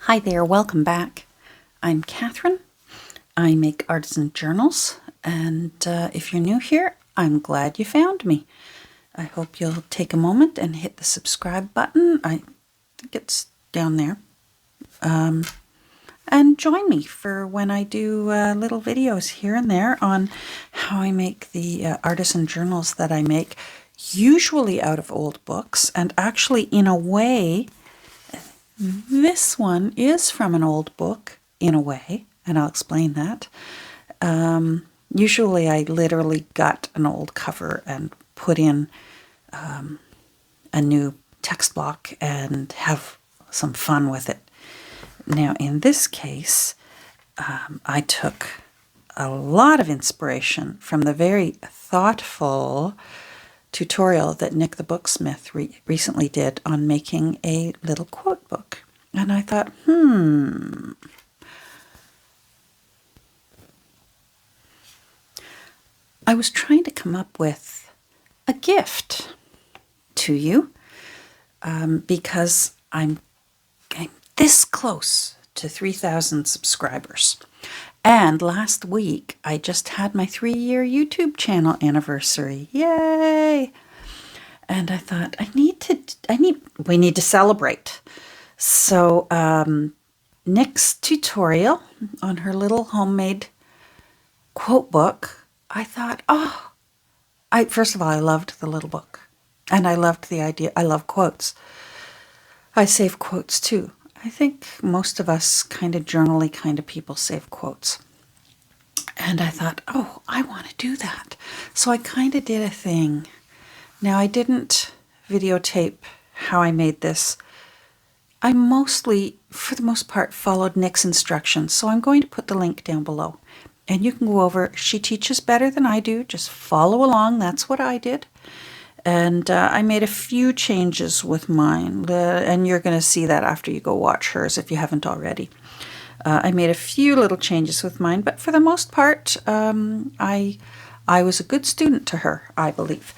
Hi there, welcome back. I'm Catherine. I make artisan journals, and if you're new here, I'm glad you found me. I hope you'll take a moment and hit the subscribe button. I think it's down there. And join me for when I do little videos here and there on how I make the artisan journals that I make, usually out of old books, and actually in a way, this one is from an old book, in a way, and I'll explain that. Usually I literally gut an old cover and put in a new text block and have some fun with it. Now, in this case, I took a lot of inspiration from the very thoughtful tutorial that Nik the Booksmith recently did on making a little quote book. And I thought, I was trying to come up with a gift to you because I'm this close to 3,000 subscribers. And last week, I just had my 3-year YouTube channel anniversary. Yay! And I thought, we need to celebrate. So Nik's tutorial on her little homemade quote book, I thought, first of all, I loved the little book. And I loved the idea. I love quotes. I save quotes too. I think most of us kind of journally kind of people save quotes. And I thought, I want to do that. So I kind of did a thing. Now, I didn't videotape how I made this. I mostly, for the most part, followed Nik's instructions. So I'm going to put the link down below. And you can go over. She teaches better than I do. Just follow along. That's what I did. And I made a few changes with mine, and you're going to see that after you go watch hers if you haven't already. I made a few little changes with mine, but for the most part, I was a good student to her, I believe.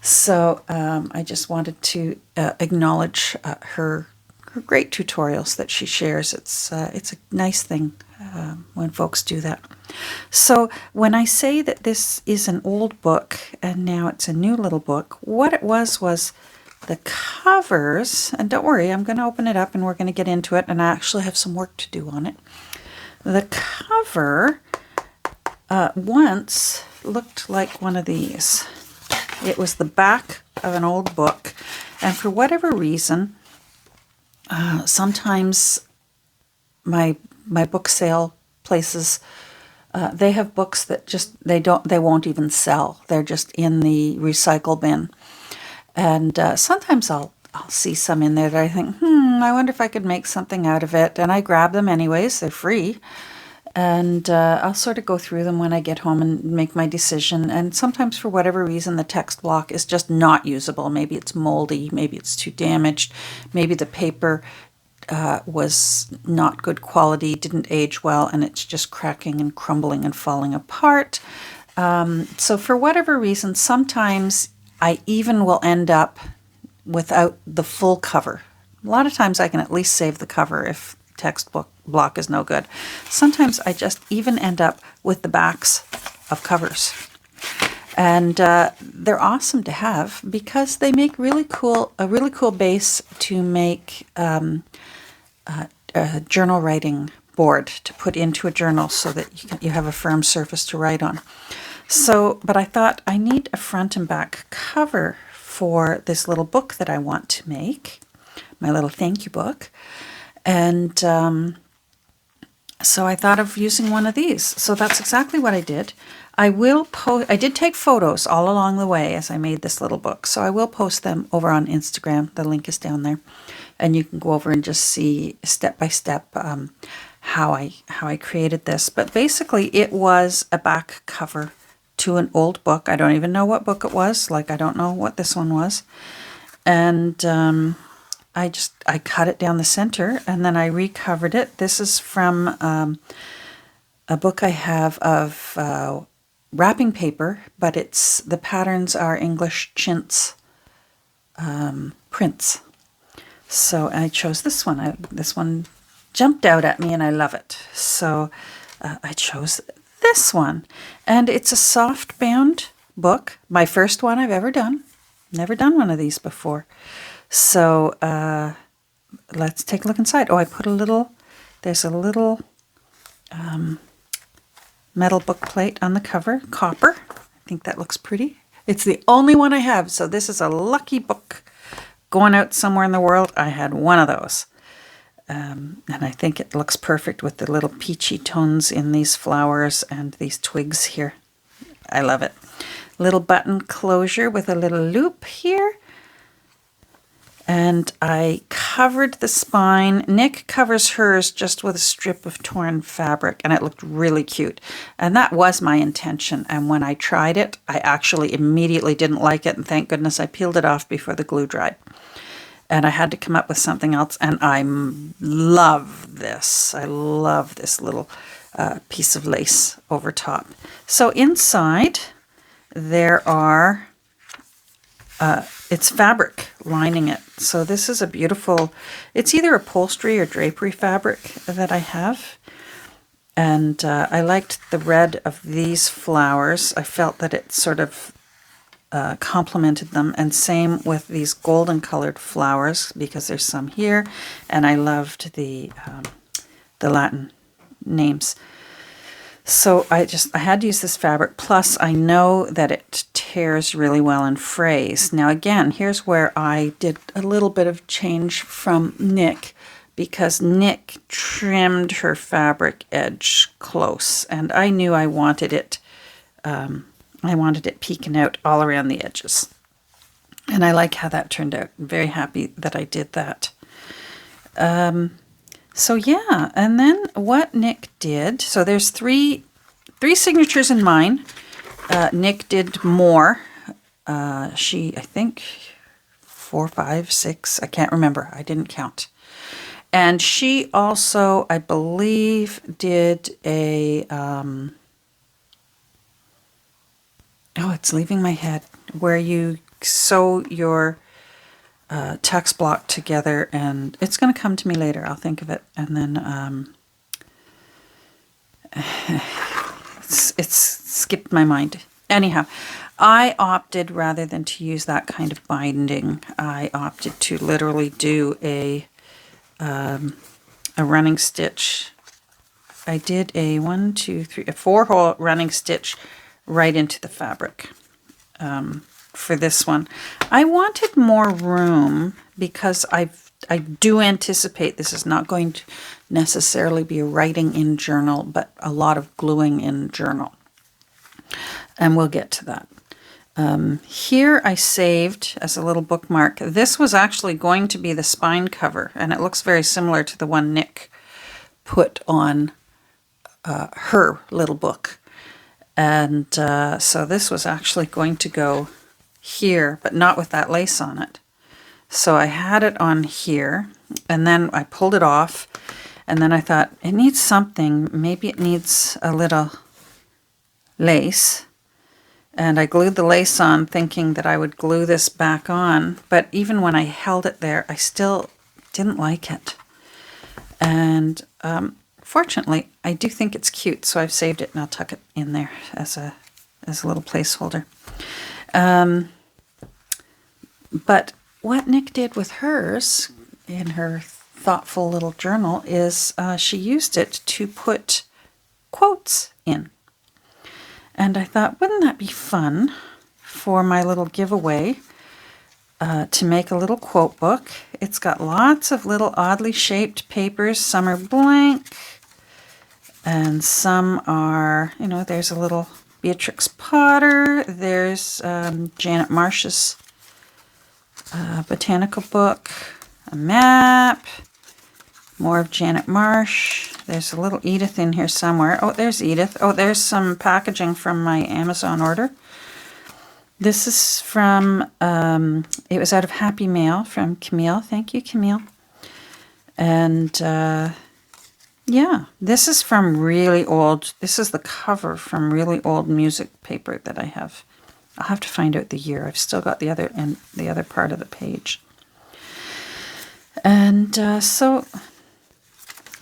So I just wanted to acknowledge her great tutorials that she shares. It's a nice thing when folks do that. So when I say that this is an old book and now it's a new little book, what it was the covers, and don't worry, I'm going to open it up and we're going to get into it, and I actually have some work to do on it. The cover once looked like one of these. It was the back of an old book, and for whatever reason, sometimes my book sale places, they have books that just they won't even sell. They're just in the recycle bin. And sometimes I'll see some in there that I think, I wonder if I could make something out of it. And I grab them anyways. They're free. And I'll sort of go through them when I get home and make my decision. And sometimes for whatever reason, the text block is just not usable. Maybe it's moldy. Maybe it's too damaged. Maybe the paper was not good quality, didn't age well, and it's just cracking and crumbling and falling apart. So for whatever reason, sometimes I even will end up without the full cover. A lot of times I can at least save the cover if textbook block is no good. Sometimes I just even end up with the backs of covers. And they're awesome to have because they make a really cool base to make a journal writing board to put into a journal so that you have a firm surface to write on. So, but I thought I need a front and back cover for this little book that I want to make, my little thank you book. And so I thought of using one of these. So that's exactly what I did. I did take photos all along the way as I made this little book. So I will post them over on Instagram. The link is down there. And you can go over and just see step by step how I created this. But basically it was a back cover to an old book. I don't even know what book it was. Like, I don't know what this one was. And I cut it down the center and then I recovered it. This is from a book I have of wrapping paper, but the patterns are English chintz prints. So I chose this one. This one jumped out at me and I love it. So I chose this one. And it's a soft bound book. My first one I've ever done. Never done one of these before. So let's take a look inside. Oh, I put there's a little metal book plate on the cover, copper. I think that looks pretty. It's the only one I have, so this is a lucky book. Going out somewhere in the world, I had one of those. And I think it looks perfect with the little peachy tones in these flowers and these twigs here. I love it. Little button closure with a little loop here. And I covered the spine. Nik covers hers just with a strip of torn fabric, and it looked really cute. And that was my intention. And when I tried it, I actually immediately didn't like it, and thank goodness I peeled it off before the glue dried. And I had to come up with something else, and I love this. I love this little piece of lace over top. So inside, there are... it's fabric lining it. So this is a beautiful, it's either upholstery or drapery fabric that I have. And I liked the red of these flowers. I felt that it sort of complemented them. And same with these golden colored flowers, because there's some here. And I loved the Latin names. So I had to use this fabric. Plus, I know that it tears really well and frays. Now, again, here's where I did a little bit of change from Nik, because Nik trimmed her fabric edge close, and I knew I wanted it. I wanted it peeking out all around the edges, and I like how that turned out. I'm very happy that I did that. So yeah, and then what Nik did, so there's three signatures in mine. Nik did more. I think 4, 5, 6, I can't remember. I didn't count. And she also, I believe, did a, oh, it's leaving my head, where you sew your text block together, and it's going to come to me later. I'll think of it, and then it's skipped my mind. Anyhow, I opted, rather than to use that kind of binding, I opted to literally do a running stitch. I did a 4-hole running stitch right into the fabric. For this one, I wanted more room because I do anticipate this is not going to necessarily be a writing in journal, but a lot of gluing in journal, and we'll get to that. Here I saved as a little bookmark. This was actually going to be the spine cover, and it looks very similar to the one Nik put on her little book. And so this was actually going to go here, but not with that lace on it. So I had it on here, and then I pulled it off, and then I thought, it needs something. Maybe it needs a little lace. And I glued the lace on, thinking that I would glue this back on, but even when I held it there, I still didn't like it. And fortunately, I do think it's cute, so I've saved it, and I'll tuck it in there as a little placeholder. But what Nik did with hers in her thoughtful little journal is she used it to put quotes in. And I thought, wouldn't that be fun for my little giveaway to make a little quote book? It's got lots of little oddly shaped papers. Some are blank, and some are, there's a little Beatrix Potter. There's Janet Marsh's botanical book, a map, more of Janet Marsh. There's a little Edith in here somewhere. Oh, there's Edith. Oh, there's some packaging from my Amazon order. This is from, it was out of Happy Mail from Camille. Thank you, Camille. And yeah, this is from really old, this is the cover from really old music paper that I have. I'll have to find out the year. I've still got the other part of the page. And so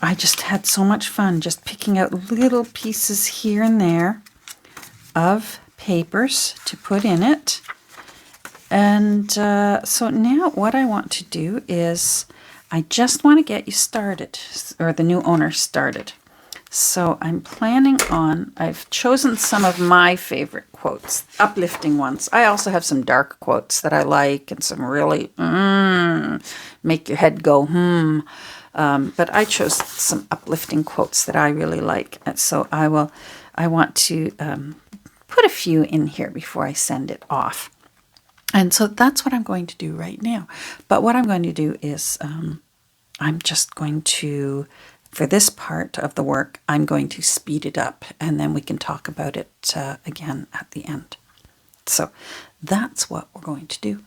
I just had so much fun just picking out little pieces here and there of papers to put in it. And so now what I want to do is I just want to get you started, or the new owner started. So I'm planning on, I've chosen some of my favorite quotes, uplifting ones. I also have some dark quotes that I like and some really make your head go but I chose some uplifting quotes that I really like. And so I want to put a few in here before I send it off. And so that's what I'm going to do right now. But what I'm going to do is I'm just going to, for this part of the work, I'm going to speed it up, and then we can talk about it again at the end. So that's what we're going to do.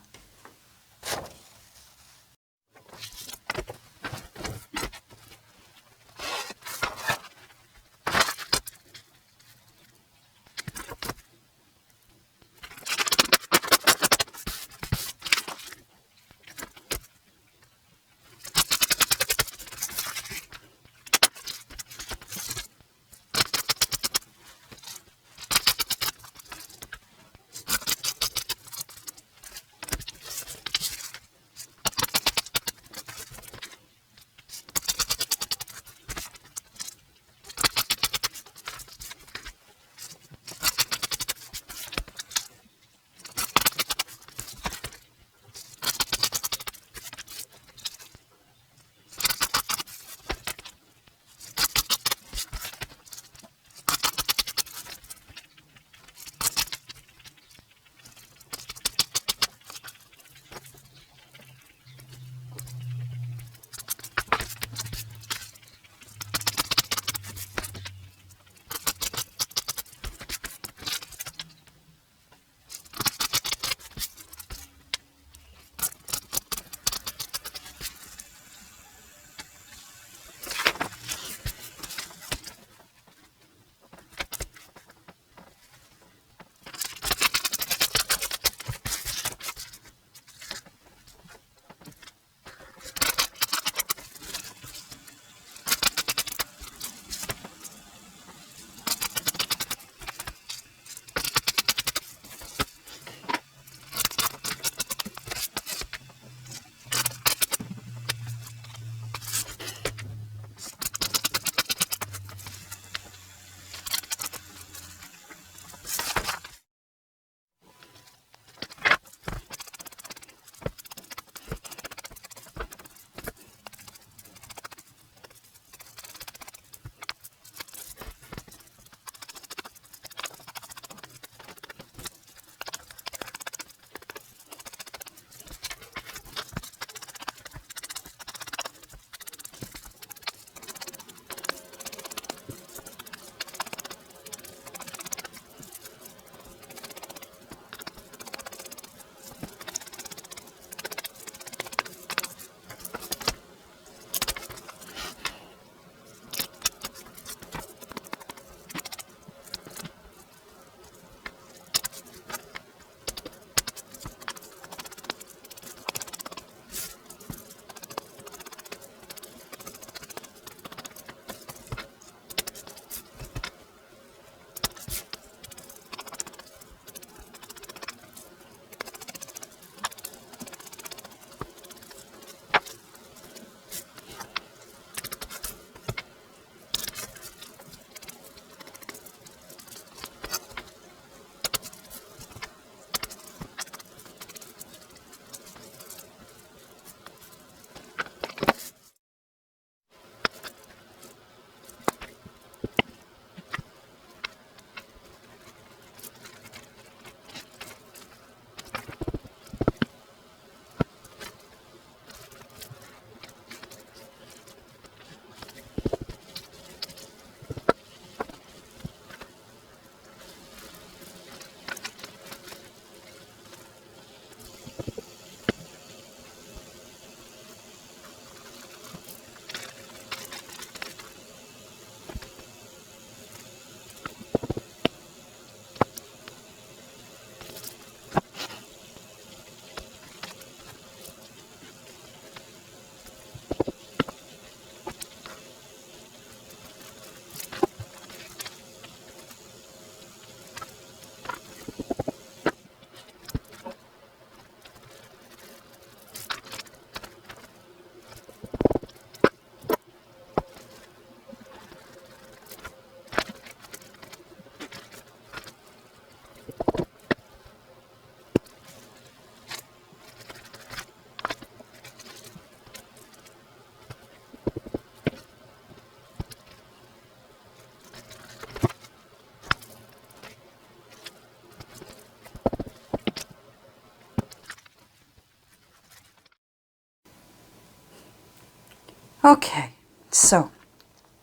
Okay, so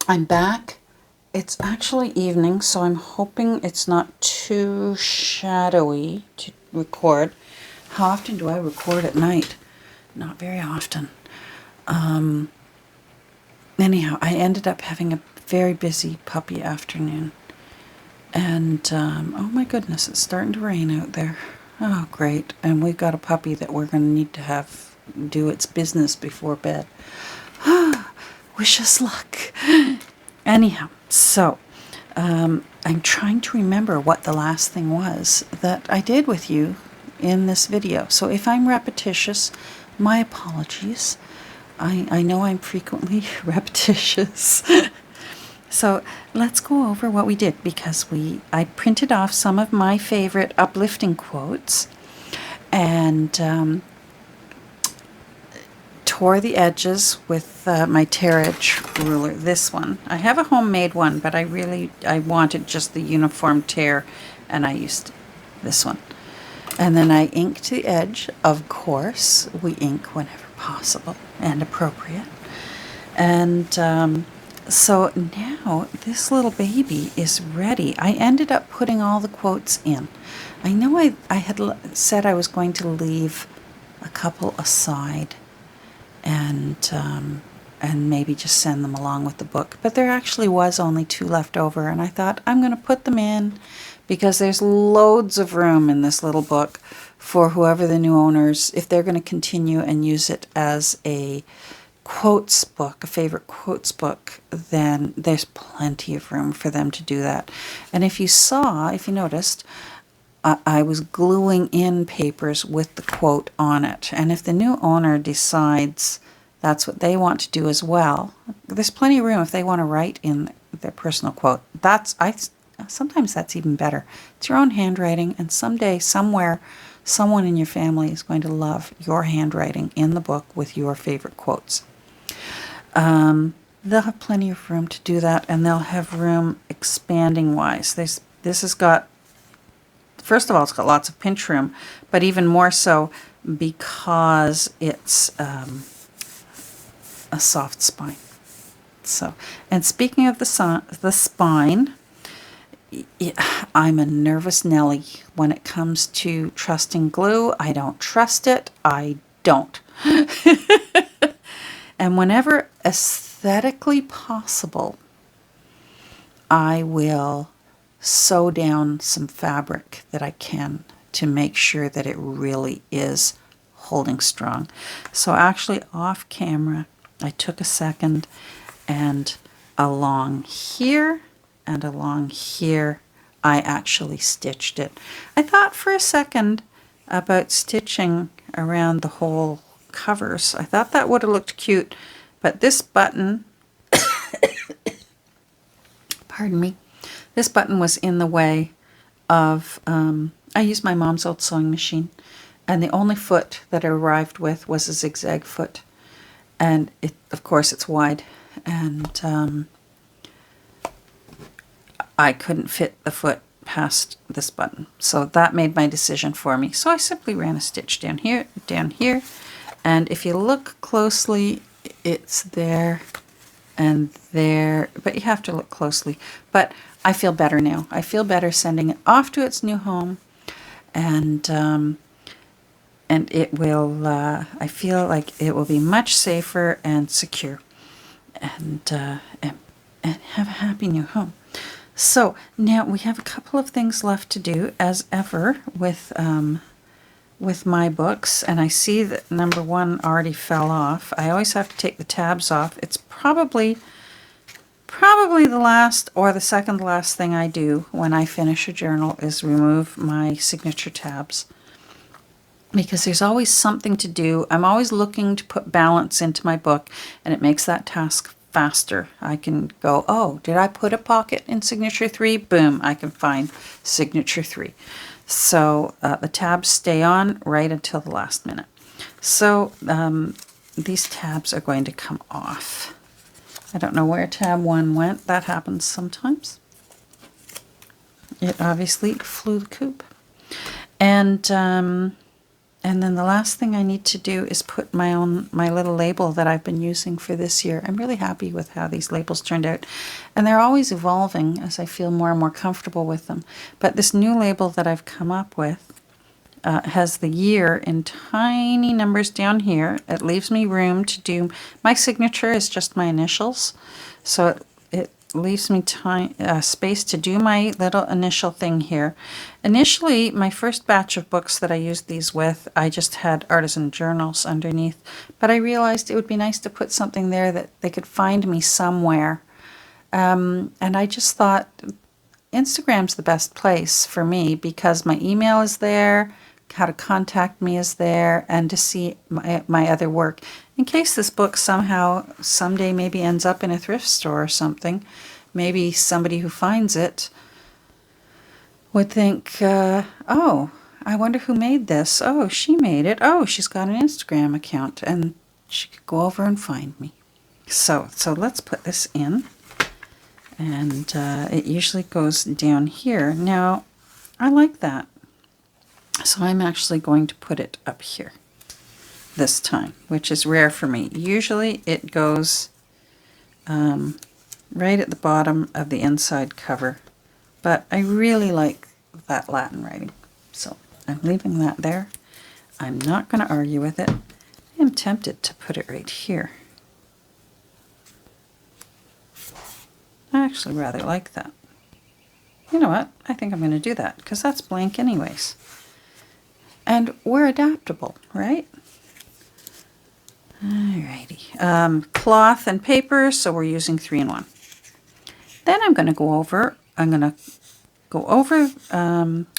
I'm back. It's actually evening, so I'm hoping it's not too shadowy to record. How often do I record at night? Not very often. Anyhow, I ended up having a very busy puppy afternoon. And, oh my goodness, it's starting to rain out there. Oh, great. And we've got a puppy that we're going to need to have do its business before bed. Wish us luck. Anyhow, so I'm trying to remember what the last thing was that I did with you in this video. So if I'm repetitious, my apologies. I know I'm frequently repetitious. So let's go over what we did, because I printed off some of my favorite uplifting quotes and tore the edges with my terrage ruler. This one. I have a homemade one, but I wanted just the uniform tear, and I used this one. And then I inked the edge. Of course, we ink whenever possible and appropriate. And so now this little baby is ready. I ended up putting all the quotes in. I know I had said I was going to leave a couple aside and maybe just send them along with the book. But there actually was only 2 left over, and I thought I'm going to put them in because there's loads of room in this little book for whoever the new owners, if they're going to continue and use it as a quotes book, a favorite quotes book, then there's plenty of room for them to do that. And if you noticed, I was gluing in papers with the quote on it. And if the new owner decides that's what they want to do as well, there's plenty of room if they want to write in their personal quote. Sometimes that's even better. It's your own handwriting, and someday, somewhere, someone in your family is going to love your handwriting in the book with your favorite quotes. They'll have plenty of room to do that, and they'll have room expanding wise. This has got, first of all, it's got lots of pinch room, but even more so because it's a soft spine. So, and speaking of the spine, I'm a nervous Nelly when it comes to trusting glue. I don't trust it. I don't. And whenever aesthetically possible, I will sew down some fabric that I can to make sure that it really is holding strong. So actually off camera, I took a second, and along here and along here, I actually stitched it. I thought for a second about stitching around the whole covers. I thought that would have looked cute, but this button, pardon me, this button was in the way of, I used my mom's old sewing machine, and the only foot that I arrived with was a zigzag foot. And of course it's wide, and I couldn't fit the foot past this button. So that made my decision for me. So I simply ran a stitch down here, and if you look closely, it's there and there, but you have to look closely. But I feel better now. I feel better sending it off to its new home, and it will, I feel like it will be much safer and secure, and have a happy new home. So now we have a couple of things left to do, as ever, with my books, and I see that number 1 already fell off. I always have to take the tabs off. It's probably the last or the second last thing I do when I finish a journal is remove my signature tabs, because there's always something to do. I'm always looking to put balance into my book, and it makes that task faster. I can go, oh, did I put a pocket in signature 3? Boom, I can find signature 3. So the tabs stay on right until the last minute. So these tabs are going to come off. I don't know where tab 1 went. That happens sometimes. It obviously flew the coop. And And then the last thing I need to do is put my little label that I've been using for this year. I'm really happy with how these labels turned out. And they're always evolving as I feel more and more comfortable with them. But this new label that I've come up with has the year in tiny numbers down here. It leaves me room to do, my signature is just my initials. So it leaves me space to do my little initial thing here. Initially, my first batch of books that I used these with, I just had artisan journals underneath, but I realized it would be nice to put something there that they could find me somewhere. And I just thought Instagram's the best place for me because my email is there, how to contact me is there, and to see my other work. In case this book somehow, someday maybe ends up in a thrift store or something, maybe somebody who finds it would think, oh, I wonder who made this. Oh, she made it. Oh, she's got an Instagram account, and she could go over and find me. So let's put this in, and it usually goes down here. Now, I like that. So I'm actually going to put it up here this time, which is rare for me. Usually it goes right at the bottom of the inside cover, but I really like that Latin writing. So I'm leaving that there. I'm not going to argue with it. I am tempted to put it right here. I actually rather like that. You know what? I think I'm going to do that because that's blank anyways. And we're adaptable, right? Alrighty. Cloth and paper, so we're using 3-in-1. Then I'm going to go over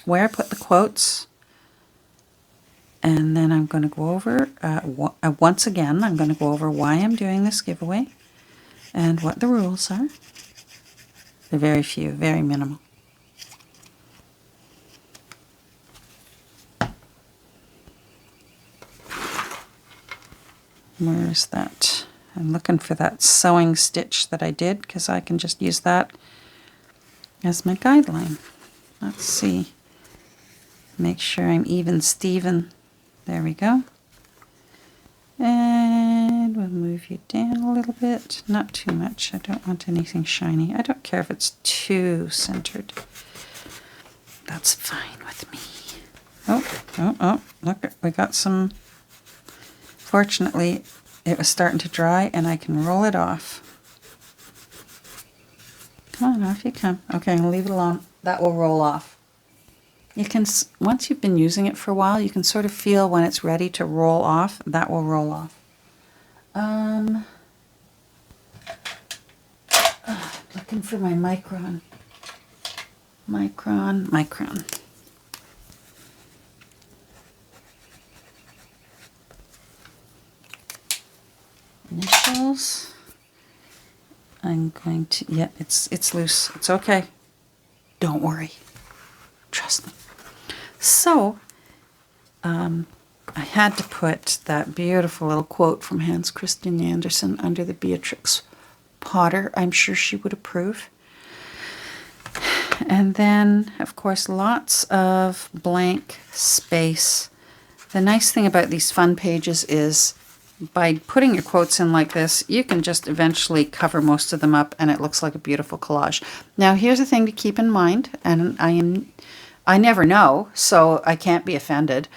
where I put the quotes. And then I'm going to go over, once again, I'm going to go over why I'm doing this giveaway and what the rules are. They're very few, very minimal. Where's that? I'm looking for that sewing stitch that I did because I can just use that as my guideline. Let's see. Make sure I'm even Steven. There we go. And we'll move you down a little bit. Not too much. I don't want anything shiny. I don't care if it's too centered. That's fine with me. Oh, look, we got some. Fortunately, it was starting to dry and I can roll it off. Come on, off you come. Okay, I'm going to leave it alone. That will roll off. You can, once you've been using it for a while, you can sort of feel when it's ready to roll off. That will roll off. Looking for my micron. Micron. Initials. I'm going to, yeah, it's loose. It's okay. Don't worry. Trust me. So, I had to put that beautiful little quote from Hans Christian Andersen under the Beatrix Potter. I'm sure she would approve. And then, of course, lots of blank space. The nice thing about these fun pages is by putting your quotes in like this, you can just eventually cover most of them up and it looks like a beautiful collage. Now, here's a thing to keep in mind, and I never know, so I can't be offended.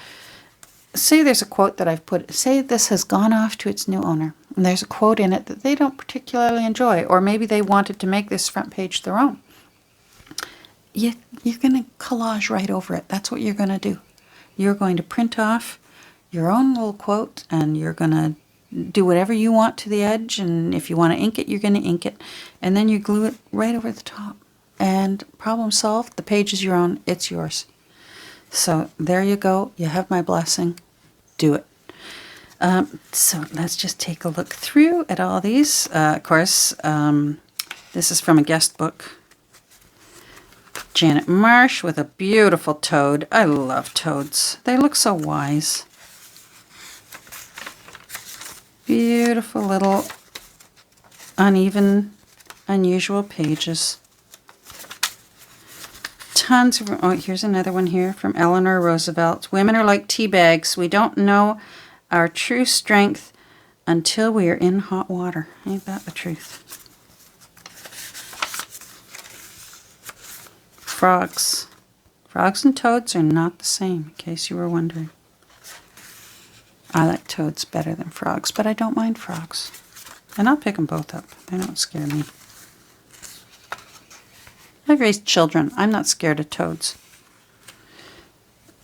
Say there's a quote that I've put, say this has gone off to its new owner, and there's a quote in it that they don't particularly enjoy, or maybe they wanted to make this front page their own. You're going to collage right over it. That's what you're going to do. You're going to print off your own little quote, and you're going to do whatever you want to the edge, and if you want to ink it, you're going to ink it, and then you glue it right over the top. And problem solved. The page is your own. It's yours. So there you go. You have my blessing. Do it. So let's just take a look through at all these. Of course, this is from a guest book. Janet Marsh with a beautiful toad. I love toads. They look so wise. Beautiful little uneven, unusual pages. tons of... Oh, here's another one here from Eleanor Roosevelt. Women are like tea bags. We don't know our true strength until we are in hot water. Ain't that the truth? Frogs. Frogs and toads are not the same, in case you were wondering. I like toads better than frogs, but I don't mind frogs. And I'll pick them both up. They don't scare me. I've raised children. I'm not scared of toads.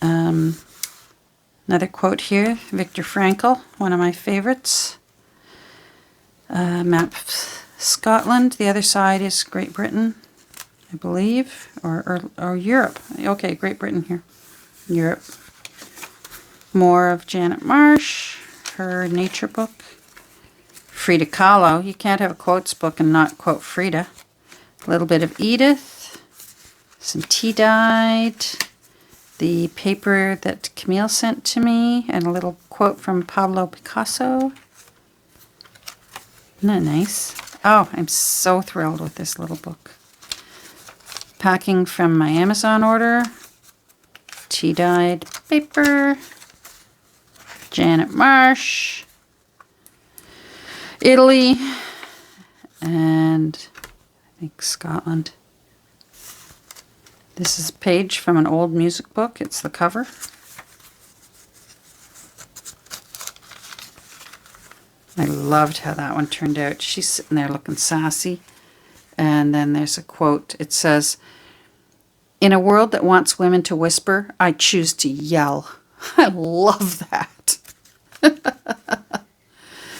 Another quote here, Viktor Frankl, one of my favorites. Map Scotland. The other side is Great Britain, I believe, or Europe. Okay, Great Britain here. Europe. More of Janet Marsh, her nature book. Frida Kahlo. You can't have a quotes book and not quote Frida. A little bit of Edith. Some tea dyed. The paper that Camille sent to me. And a little quote from Pablo Picasso. Isn't that nice? Oh, I'm so thrilled with this little book. Packing from my Amazon order. Tea dyed paper. Janet Marsh. Italy. And I think Scotland. This is a page from an old music book. It's the cover. I loved how that one turned out. She's sitting there looking sassy. And then there's a quote. It says, "In a world that wants women to whisper, I choose to yell." I love that.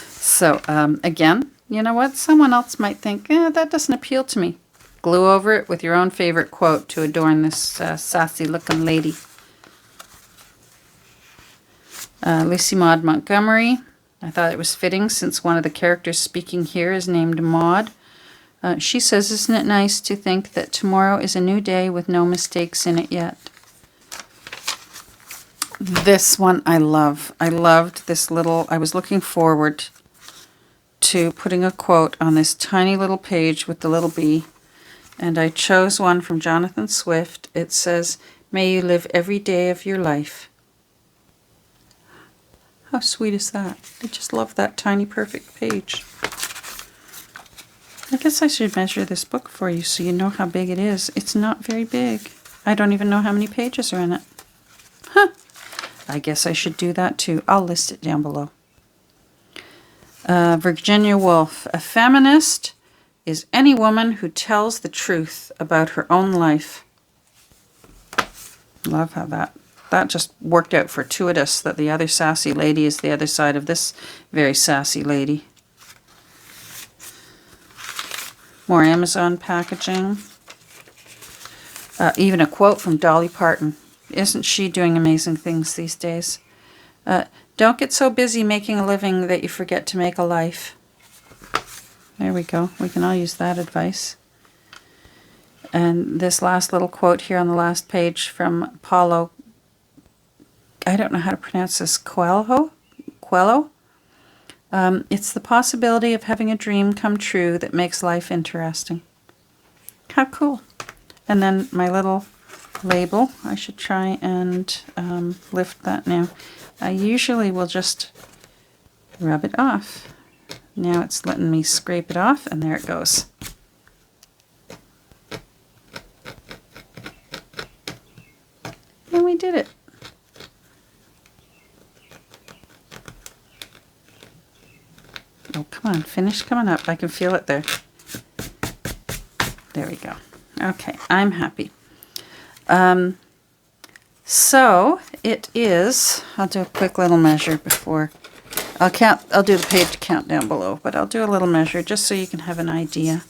So, again, you know what? Someone else might think, that doesn't appeal to me. Glue over it with your own favorite quote to adorn this sassy-looking lady. Lucy Maud Montgomery. I thought it was fitting since one of the characters speaking here is named Maud. She says, "Isn't it nice to think that tomorrow is a new day with no mistakes in it yet?" This one I love. I loved this little... I was looking forward to putting a quote on this tiny little page with the little bee. And I chose one from Jonathan Swift. It says, "May you live every day of your life." How sweet is that? I just love that tiny perfect page. I guess I should measure this book for you so you know how big it is. It's not very big. I don't even know how many pages are in it. Huh. I guess I should do that too. I'll list it down below. Virginia Woolf. A feminist is any woman who tells the truth about her own life. Love how that just worked out fortuitous, that the other sassy lady is the other side of this very sassy lady. More Amazon packaging. Even a quote from Dolly Parton. Isn't she doing amazing things these days? Don't get so busy making a living that you forget to make a life. There we go. We can all use that advice. And this last little quote here on the last page from Paulo, I don't know how to pronounce this, Coelho? It's the possibility of having a dream come true that makes life interesting. How cool. And then my little label, I should try and lift that now. I usually will just rub it off. Now it's letting me scrape it off, and there it goes. And we did it. Oh, come on, finish coming up. I can feel it there. There we go. Okay, I'm happy. So it is, I'll do a quick little measure before, I'll do the page count down below, but I'll do a little measure just so you can have an idea.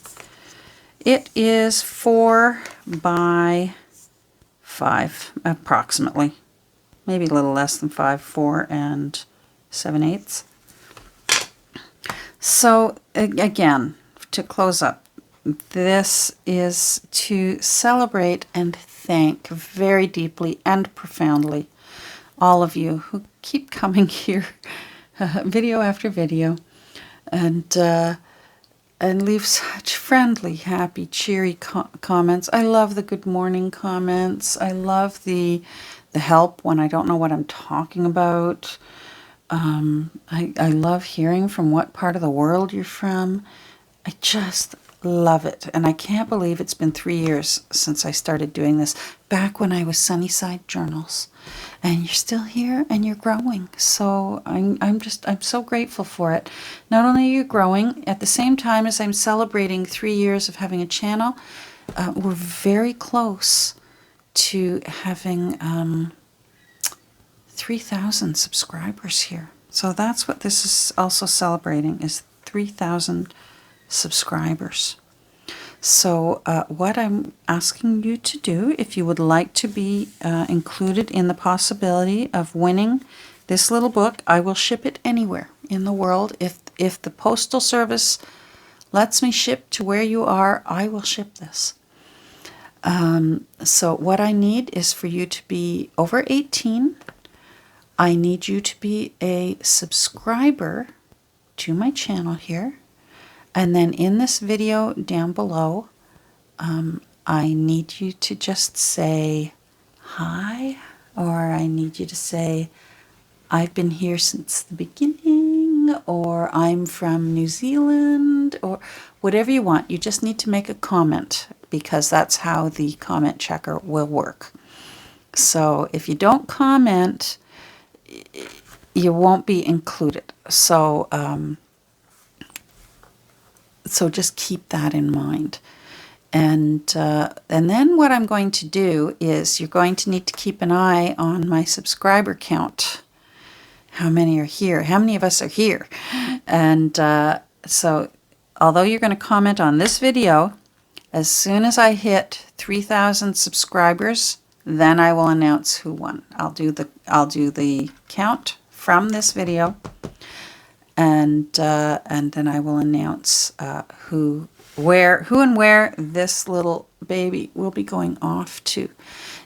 It is 4 by 5, approximately. Maybe a little less than 5, 4 and 7/8. So again, to close up, this is to celebrate and thank very deeply and profoundly all of you who keep coming here video after video and and leave such friendly, happy, cheery comments. I love the good morning comments. I love the help when I don't know what I'm talking about. I love hearing from what part of the world you're from. I just love it. And I can't believe it's been 3 years since I started doing this, back when I was Sunnyside Journals. And you're still here and you're growing. So I'm so grateful for it. Not only are you growing, at the same time as I'm celebrating 3 years of having a channel, we're very close to having 3,000 subscribers here. So that's what this is also celebrating, is 3,000 subscribers. So what I'm asking you to do, if you would like to be included in the possibility of winning this little book, I will ship it anywhere in the world. If the postal service lets me ship to where you are, I will ship this. So what I need is for you to be over 18. I need you to be a subscriber to my channel here. And then in this video down below, I need you to just say hi, or I need you to say, I've been here since the beginning, or I'm from New Zealand, or whatever you want. You just need to make a comment, because that's how the comment checker will work. So if you don't comment, you won't be included. So just keep that in mind. And then what I'm going to do is, you're going to need to keep an eye on my subscriber count. How many are here? How many of us are here? And so although you're going to comment on this video, as soon as I hit 3,000 subscribers, then I will announce who won. I'll do the count from this video, and then I will announce who and where this little baby will be going off to.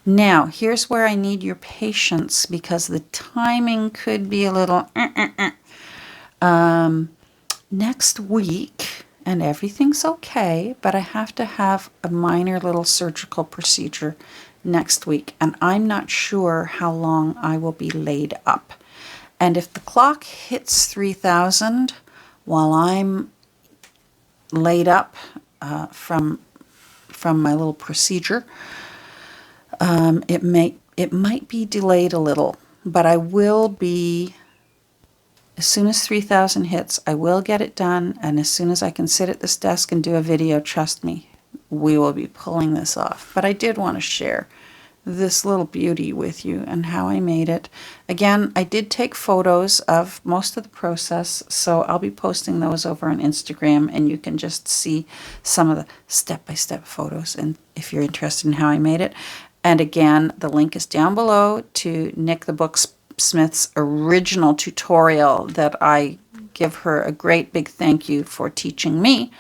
Now, here's where I need your patience, because the timing could be a little next week, and everything's okay, but I have to have a minor little surgical procedure next week, and I'm not sure how long I will be laid up. And if the clock hits 3,000 while I'm laid up from my little procedure, it might be delayed a little, but I will be, as soon as 3,000 hits, I will get it done, and as soon as I can sit at this desk and do a video, trust me, we will be pulling this off. But I did want to share this little beauty with you and how I made it. Again, I did take photos of most of the process, so I'll be posting those over on Instagram, and you can just see some of the step-by-step photos, and if you're interested in how I made it. And again, the link is down below to Nik the Booksmith's original tutorial that I give her a great big thank you for teaching me.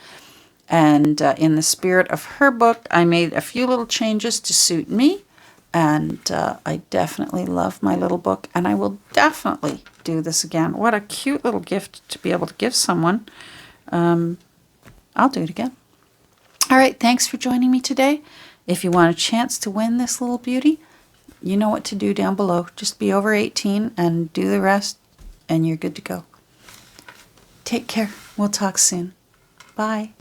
And in the spirit of her book, I made a few little changes to suit me. And I definitely love my little book, and I will definitely do this again. What a cute little gift to be able to give someone. I'll do it again. All right, thanks for joining me today. If you want a chance to win this little beauty, you know what to do down below. Just be over 18 and do the rest, and you're good to go. Take care. We'll talk soon. Bye.